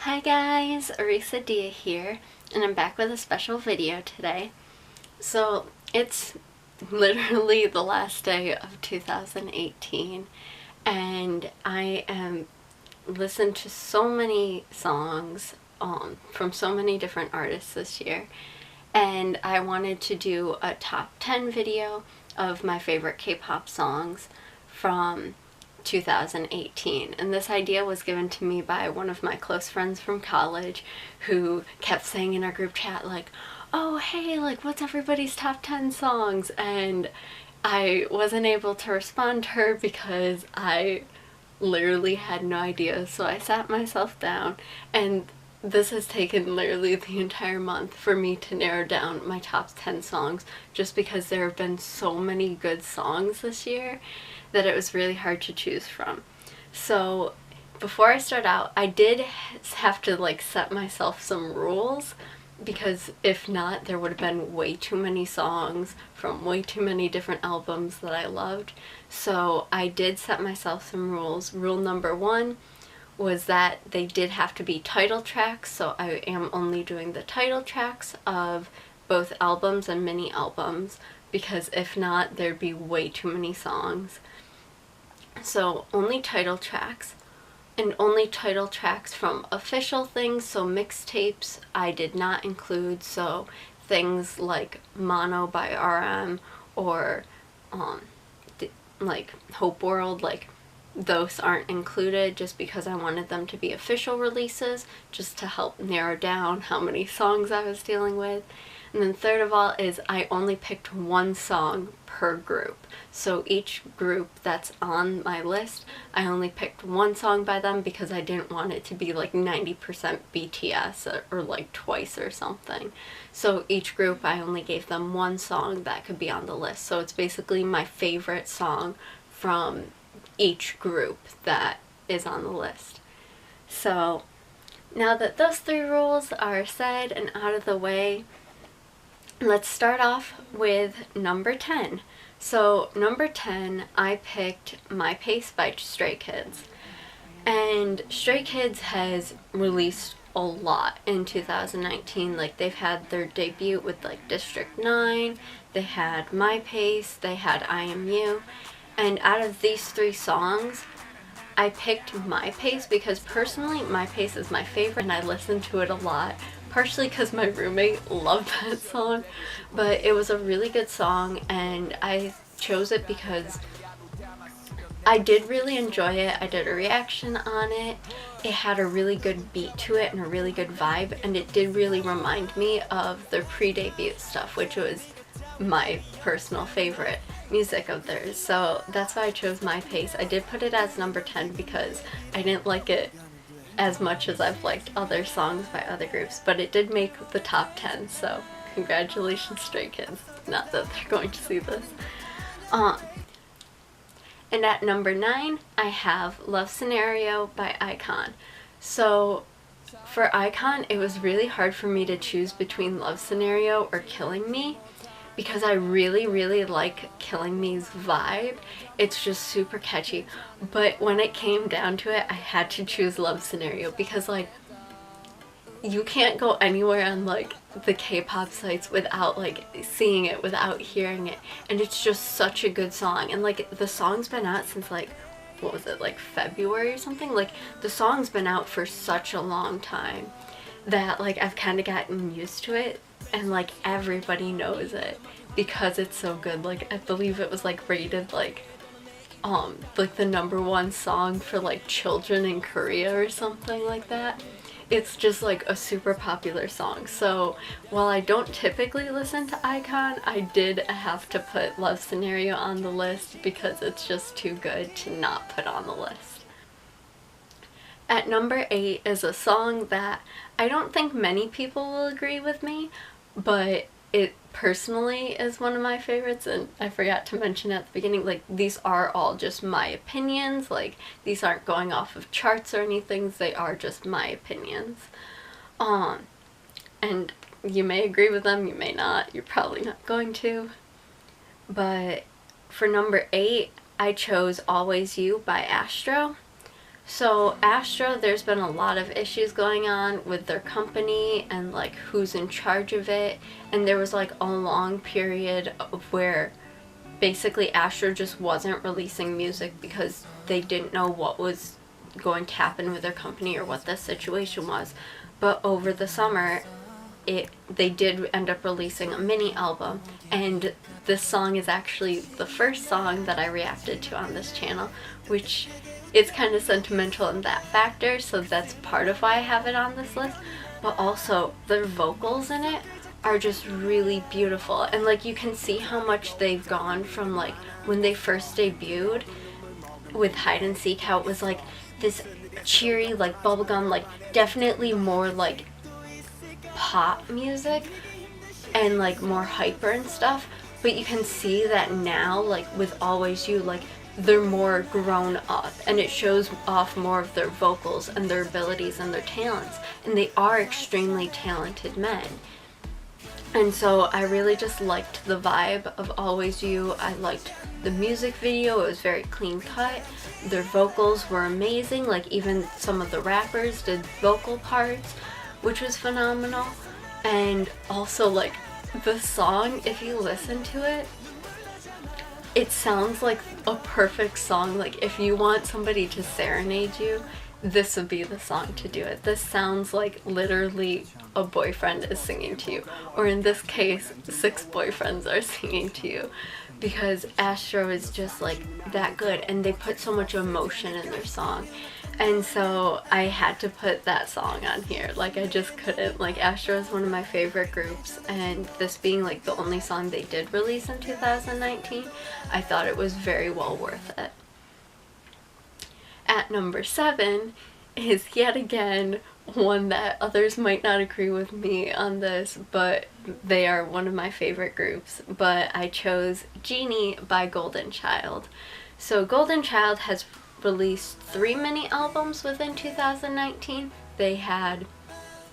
Hi guys, Arisa Dia here, and I'm back with a special video today. So it's literally the last day of 2018, and I am listened to so many songs from so many different artists this year, and I wanted to do a top 10 video of my favorite K-pop songs from 2018, and this idea was given to me by one of my close friends from college who kept saying in our group chat like, oh hey, like what's everybody's top 10 songs, and I wasn't able to respond to her because I literally had no idea. So I sat myself down, and this has taken literally the entire month for me to narrow down my top 10 songs, just because there have been so many good songs this year that it was really hard to choose from. So before I start out, I did have to like set myself some rules, because if not, there would have been way too many songs from way too many different albums that I loved. So I did set myself some rules. Rule number one was that they did have to be title tracks, so I am only doing the title tracks of both albums and mini albums, because if not, there'd be way too many songs. So only title tracks, and only title tracks from official things, so mixtapes I did not include, so things like Mono by RM or like Hope World, like those aren't included just because I wanted them to be official releases, just to help narrow down how many songs I was dealing with. And then third of all is I only picked one song per group. So each group that's on my list, I only picked one song by them because I didn't want it to be like 90% BTS or like Twice or something. So each group I only gave them one song that could be on the list. So it's basically my favorite song from each group that is on the list. So now that those three rules are said and out of the way, let's start off with number 10. So number 10, I picked My Pace by Stray Kids. And Stray Kids has released a lot in 2019. Like they've had their debut with like District 9, they had My Pace, they had I Am You. And out of these three songs, I picked My Pace because personally My Pace is my favorite and I listen to it a lot. Partially because my roommate loved that song, but it was a really good song, and I chose it because I did really enjoy it. I did a reaction on it. It had a really good beat to it and a really good vibe, and it did really remind me of their pre-debut stuff, which was my personal favorite music of theirs. So that's why I chose My Pace. I did put it as number 10 because I didn't like it as much as I've liked other songs by other groups, but it did make the top 10, so congratulations Stray Kids. Not that they're going to see this. And at number 9, I have Love Scenario by iKON. So for iKON, it was really hard for me to choose between Love Scenario or Killing Me, because I really, really like Killing Me's vibe. It's just super catchy. But when it came down to it, I had to choose Love Scenario because like you can't go anywhere on like the K-pop sites without like seeing it, without hearing it. And it's just such a good song. And like the song's been out since like, what was it, like February or something? Like the song's been out for such a long time that like I've kind of gotten used to it, and like everybody knows it because it's so good. Like I believe it was like rated like the #1 song for like children in Korea or something like that. It's just like a super popular song. So while I don't typically listen to iKON, I did have to put Love Scenario on the list because it's just too good to not put on the list. At number 8 is a song that I don't think many people will agree with me, but it personally is one of my favorites, and I forgot to mention at the beginning, like these are all just my opinions, like these aren't going off of charts or anything, they are just my opinions. And you may agree with them, you may not, you're probably not going to. But for number 8, I chose Always You by Astro. So Astro, there's been a lot of issues going on with their company and like who's in charge of it, and there was like a long period of where basically Astro just wasn't releasing music because they didn't know what was going to happen with their company or what the situation was. But over the summer, they did end up releasing a mini album, and this song is actually the first song that I reacted to on this channel, which is kind of sentimental in that factor, so that's part of why I have it on this list. But also their vocals in it are just really beautiful, and like you can see how much they've gone from like when they first debuted with Hide and Seek, how it was like this cheery like bubblegum, like definitely more like pop music and like more hyper and stuff, but you can see that now like with Always You, like they're more grown up and it shows off more of their vocals and their abilities and their talents, and they are extremely talented men. And so I really just liked the vibe of Always You. I liked the music video, it was very clean cut. Their vocals were amazing, like even some of the rappers did vocal parts, which was phenomenal. And also like the song, if you listen to it, it sounds like a perfect song. Like if you want somebody to serenade you, this would be the song to do it. This sounds like literally a boyfriend is singing to you, or in this case 6 boyfriends are singing to you, because Astro is just like that good and they put so much emotion in their song. And so I had to put that song on here, like I just couldn't. Like Astro is one of my favorite groups, and this being like the only song they did release in 2019, I thought it was very well worth it. At number 7 is yet again one that others might not agree with me on this, but they are one of my favorite groups. But I chose Genie by Golden Child. So Golden Child has released 3 mini albums within 2019. They had,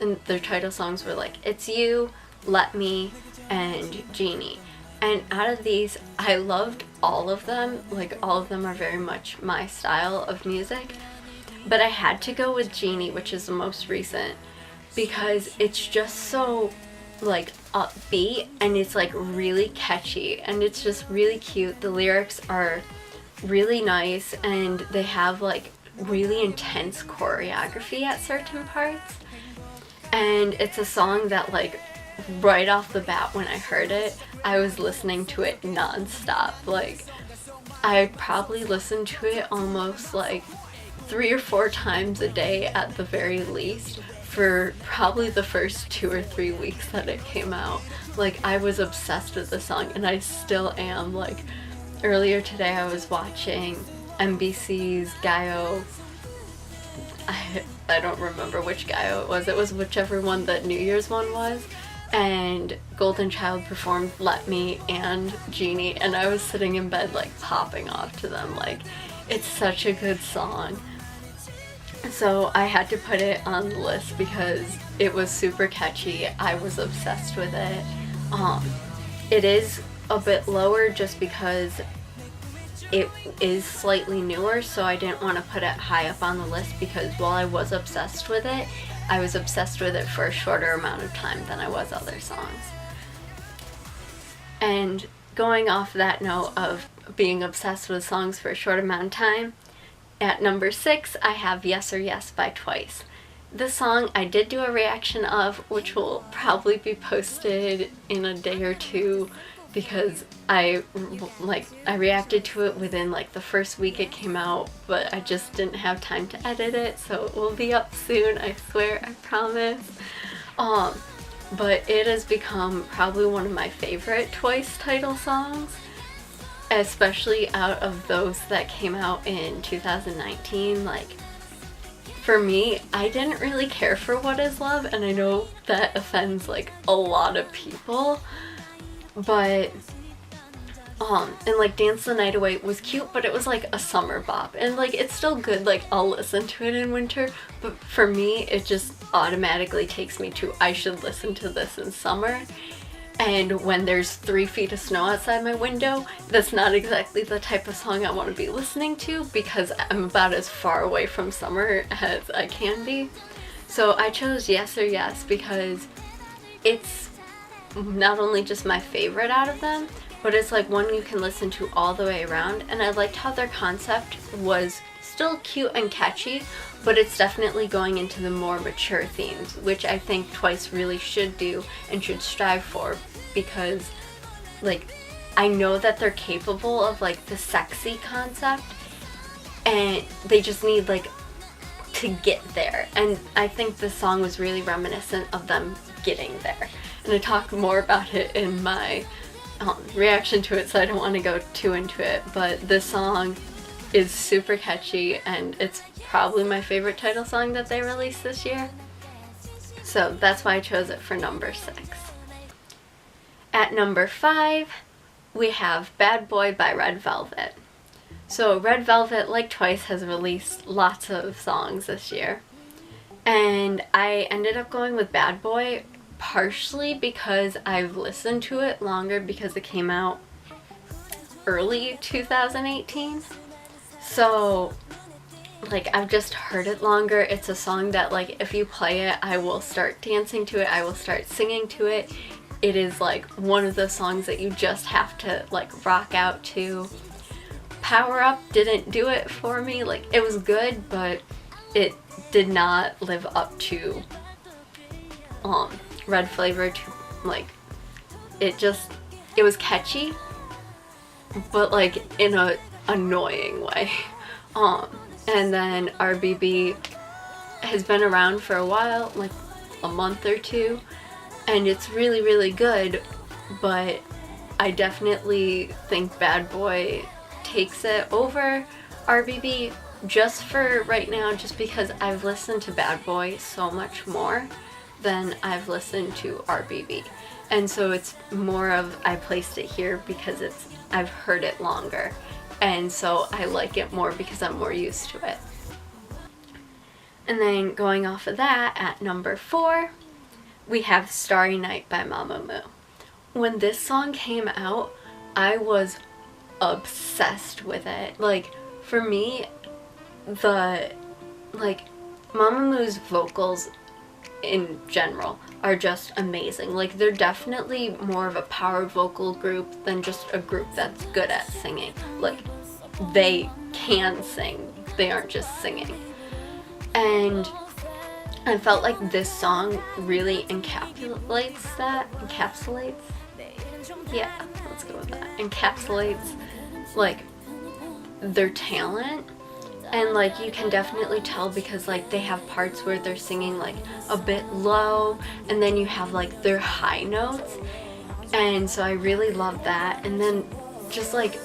and their title songs were like It's You, Let Me, and Genie. And out of these, I loved all of them. Like all of them are very much my style of music. But I had to go with Genie, which is the most recent, because it's just so like upbeat and it's like really catchy and it's just really cute. The lyrics are really nice and they have like really intense choreography at certain parts. And it's a song that like right off the bat when I heard it, I was listening to it non-stop. Like I probably listened to it almost like 3 or 4 times a day at the very least for probably the first 2 or 3 weeks that it came out. Like I was obsessed with the song and I still am. Like earlier today I was watching NBC's Gaio. I don't remember which Gaio it was. It was whichever one that New Year's one was. And Golden Child performed Let Me and Genie, and I was sitting in bed like popping off to them. Like it's such a good song. So I had to put it on the list because it was super catchy. I was obsessed with it. It is a bit lower just because it is slightly newer, so I didn't want to put it high up on the list, because while I was obsessed with it, I was obsessed with it for a shorter amount of time than I was other songs. And going off that note of being obsessed with songs for a short amount of time, at number 6 I have Yes or Yes by Twice. This song I did do a reaction of, which will probably be posted in a day or two, because I reacted to it within like the first week it came out, but I just didn't have time to edit it, so it will be up soon, I swear, I promise. But it has become probably one of my favorite Twice title songs, especially out of those that came out in 2019. Like for me, I didn't really care for What Is Love, and I know that offends like a lot of people, but and like Dance the Night Away was cute, but it was like a summer bop, and like it's still good, like I'll listen to it in winter, but for me it just automatically takes me to I should listen to this in summer. and when there's 3 feet of snow outside my window, that's not exactly the type of song I want to be listening to because I'm about as far away from summer as I can be. So I chose Yes or Yes because it's not only just my favorite out of them, but it's like one you can listen to all the way around, and I liked how their concept was still cute and catchy, but it's definitely going into the more mature themes, which I think Twice really should do and should strive for, because like I know that they're capable of like the sexy concept, and they just need like to get there, and I think this song was really reminiscent of them getting there, and I talk more about it in my reaction to it, so I don't want to go too into it, but this song is super catchy and it's probably my favorite title song that they released this year, so that's why I chose it for number 6. At number 5 we have Bad Boy by Red Velvet. So Red Velvet, like Twice, has released lots of songs this year, and I ended up going with Bad Boy partially because I've listened to it longer because it came out early 2018. So like I've just heard it longer. It's a song that like if you play it, I will start dancing to it, I will start singing to it. It is like one of those songs that you just have to like rock out to. Power Up didn't do it for me. Like it was good, but it did not live up to Red Flavor. To like it was catchy, but like in a annoying way. And then RBB has been around for a while, like a month or two, and it's really, really good, but I definitely think Bad Boy takes it over RBB just for right now, just because I've listened to Bad Boy so much more than I've listened to RBB. And so it's more of I placed it here because I've heard it longer. And so I like it more because I'm more used to it. And then going off of that, at number 4, we have Starry Night by Mamamoo. When this song came out, I was obsessed with it. Like, for me, Mamamoo's vocals in general are just amazing. Like, they're definitely more of a power vocal group than just a group that's good at singing. Like, they can sing, they aren't just singing. And I felt like this song really encapsulates that. Yeah, let's go with that. Encapsulates like their talent, and like you can definitely tell because like they have parts where they're singing like a bit low, and then you have like their high notes, and so I really love that. And then just like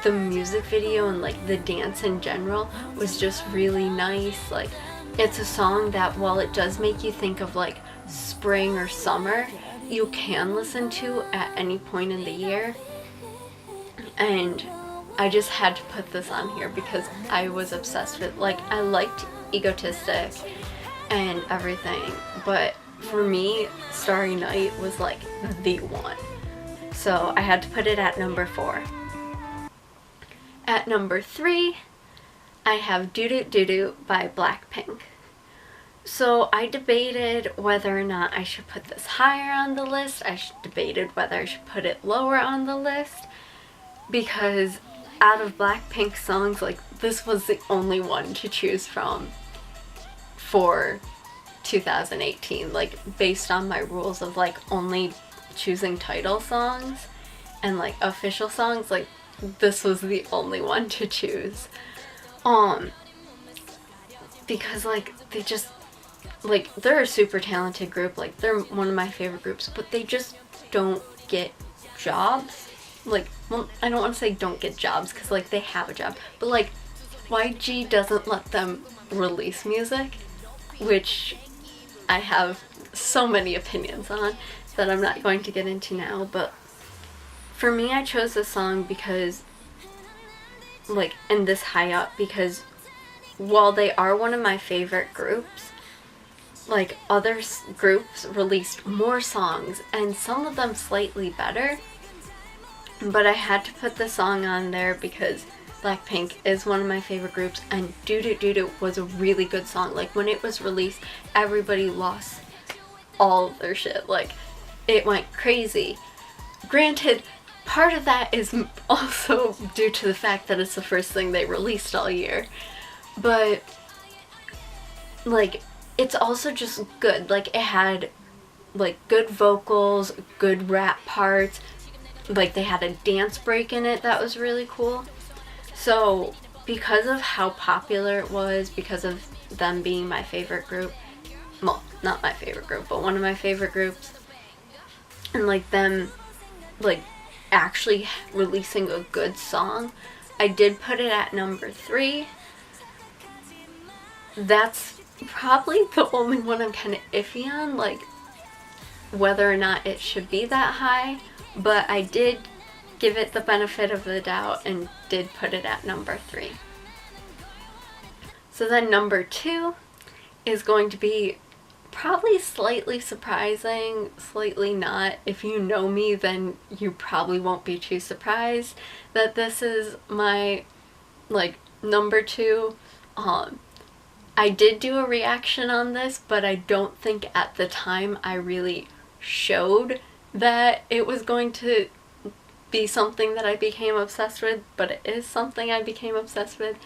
the music video and like the dance in general was just really nice. Like, it's a song that while it does make you think of like spring or summer, you can listen to at any point in the year. And I just had to put this on here because I was obsessed with, like, I liked Egotistic and everything, but for me, Starry Night was like the one. So I had to put it at number 4. At number 3, I have Doo Doo Doo Doo by Blackpink. So I debated whether or not I should put this higher on the list. I debated whether I should put it lower on the list, because out of Blackpink songs, like, this was the only one to choose from for 2018, like, based on my rules of like only choosing title songs and like official songs. Like, this was the only one to choose, because like they just, like, they're a super talented group, like they're one of my favorite groups, but they just don't get jobs. Like, well, I don't want to say don't get jobs because like they have a job, but like YG doesn't let them release music, which I have so many opinions on that I'm not going to get into now. But for me, I chose this song because, like, and this high up, because while they are one of my favorite groups, like other groups released more songs, and some of them slightly better, but I had to put the song on there because Blackpink is one of my favorite groups, and Doo Doo Doo Doo was a really good song. Like, when it was released, everybody lost all of their shit. Like, it went crazy. Granted, part of that is also due to the fact that it's the first thing they released all year, but like, it's also just good. Like, it had like good vocals, good rap parts, like they had a dance break in it that was really cool. So because of how popular it was, because of them being my favorite group, well, not my favorite group, but one of my favorite groups, and like them like actually releasing a good song, I did put it at number 3. That's probably the only one I'm kind of iffy on, like whether or not it should be that high, but I did give it the benefit of the doubt and did put it at number 3. So then number 2 is going to be probably slightly surprising, slightly not. If you know me, then you probably won't be too surprised that this is my like number 2. I did do a reaction on this, but I don't think at the time I really showed that it was going to be something that I became obsessed with, but it is something I became obsessed with.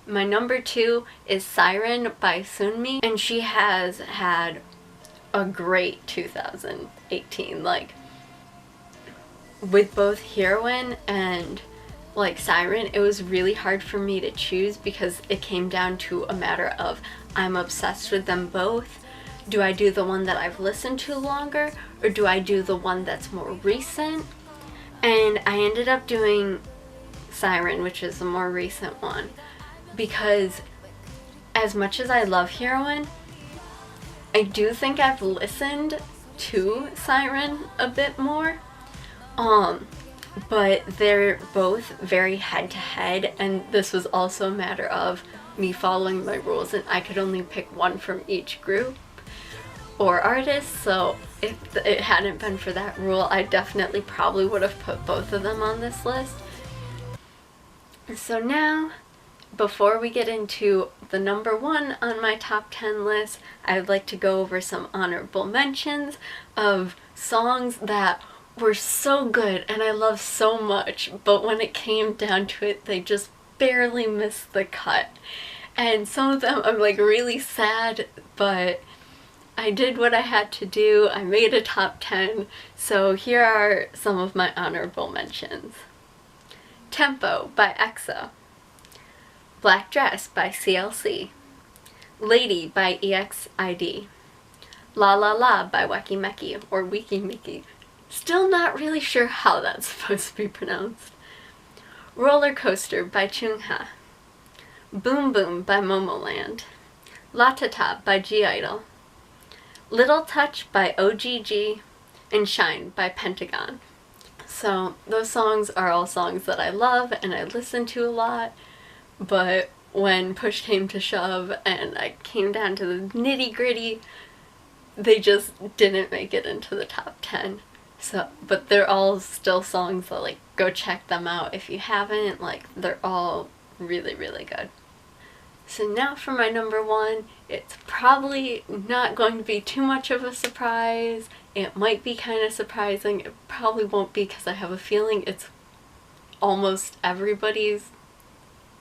My number 2 is Siren by Sunmi, and she has had a great 2018. Like, with both Heroine and like Siren, it was really hard for me to choose because it came down to a matter of I'm obsessed with them both. Do I do the one that I've listened to longer, or do I do the one that's more recent? And I ended up doing Siren, which is the more recent one, because as much as I love Heroine, I do think I've listened to Siren a bit more. But they're both very head-to-head, and this was also a matter of me following my rules, and I could only pick one from each group or artist, so if it hadn't been for that rule, I definitely probably would have put both of them on this list. So now, before we get into the number 1 on my top 10 list, I'd like to go over some honorable mentions of songs that were so good and I love so much, but when it came down to it, they just barely missed the cut. And some of them I'm like really sad, but I did what I had to do. I made a top 10, so here are some of my honorable mentions. Tempo by EXO, Black Dress by CLC, Lady by EXID, La La La by Weki Meki, or Wiki Miki. Still not really sure how that's supposed to be pronounced. Roller Coaster by Chungha, Boom Boom by Momoland, La Ta Ta by G-Idol, Little Touch by OGG, and Shine by Pentagon. So those songs are all songs that I love and I listen to a lot, but when push came to shove and I came down to the nitty-gritty, they just didn't make it into the top 10. So, but they're all still songs that, like, go check them out if you haven't. Like, they're all really, really good. So now for my number 1, it's probably not going to be too much of a surprise. It might be kind of surprising. It probably won't be because I have a feeling it's almost everybody's,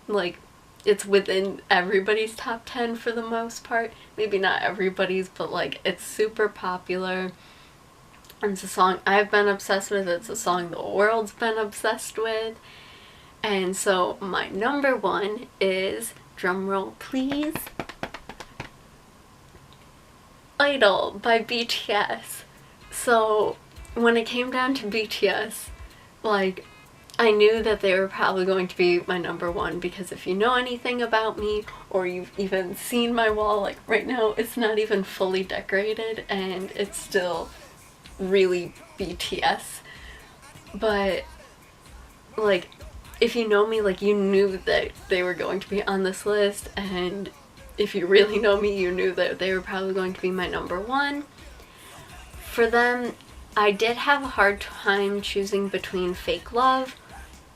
like, it's within everybody's top 10 for the most part. Maybe not everybody's, but like, it's super popular. It's a song I've been obsessed with. It's a song the world's been obsessed with. And so my number 1 is, drumroll please, Idol by BTS. So when it came down to BTS, like, I knew that they were probably going to be my number 1 because if you know anything about me, or you've even seen my wall, like right now it's not even fully decorated and it's still really BTS. But like, if you know me, like, you knew that they were going to be on this list, and if you really know me, you knew that they were probably going to be my number one. For them, I did have a hard time choosing between Fake Love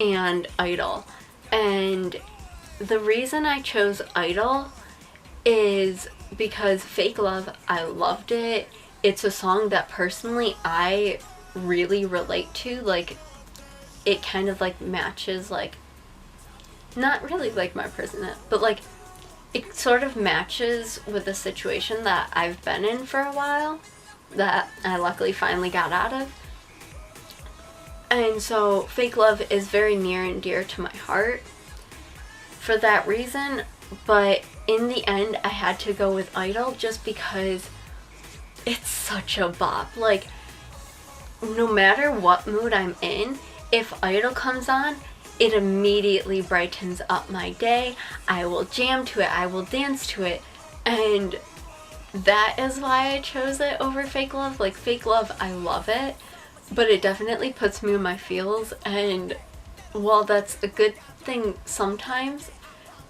and Idol. And the reason I chose Idol is because Fake Love, I loved it. It's a song that personally I really relate to. Like, it kind of like matches, like, not really like my personality, but like it sort of matches with a situation that I've been in for a while that I luckily finally got out of. And so Fake Love is very near and dear to my heart for that reason, but in the end I had to go with Idol just because it's such a bop. Like, no matter what mood I'm in, if Idol comes on, it immediately brightens up my day. I will jam to it, I will dance to it, and that is why I chose it over Fake Love. Like, Fake Love, I love it, but it definitely puts me in my feels, and while that's a good thing sometimes,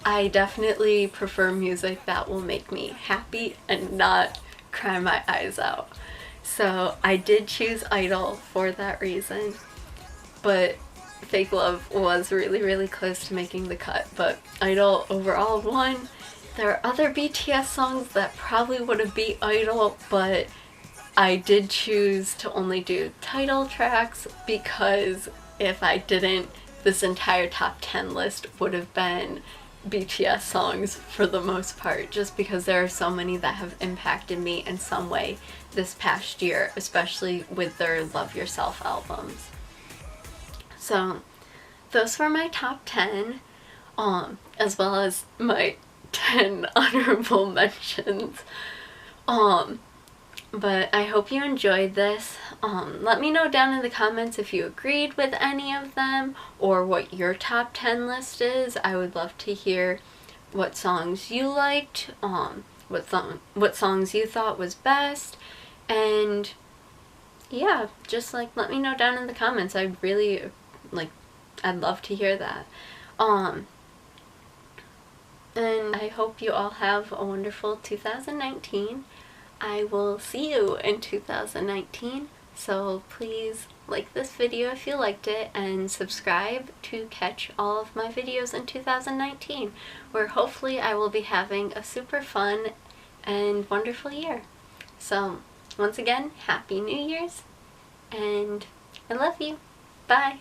I definitely prefer music that will make me happy and not cry my eyes out. So I did choose Idol for that reason, but Fake Love was really, really close to making the cut, but Idol overall won. There are other BTS songs that probably would have beat Idol, but I did choose to only do title tracks because if I didn't, this entire top 10 list would have been BTS songs for the most part, just because there are so many that have impacted me in some way this past year, especially with their Love Yourself albums. So those were my top 10, as well as my 10 honorable mentions. But I hope you enjoyed this. Let me know down in the comments if you agreed with any of them or what your top 10 list is. I would love to hear what songs you liked, what songs you thought was best, and yeah, just like let me know down in the comments. I'd really I'd love to hear that. And I hope you all have a wonderful 2019. I will see you in 2019, so please like this video if you liked it and subscribe to catch all of my videos in 2019, where hopefully I will be having a super fun and wonderful year. So once again, Happy New Year's, and I love you. Bye!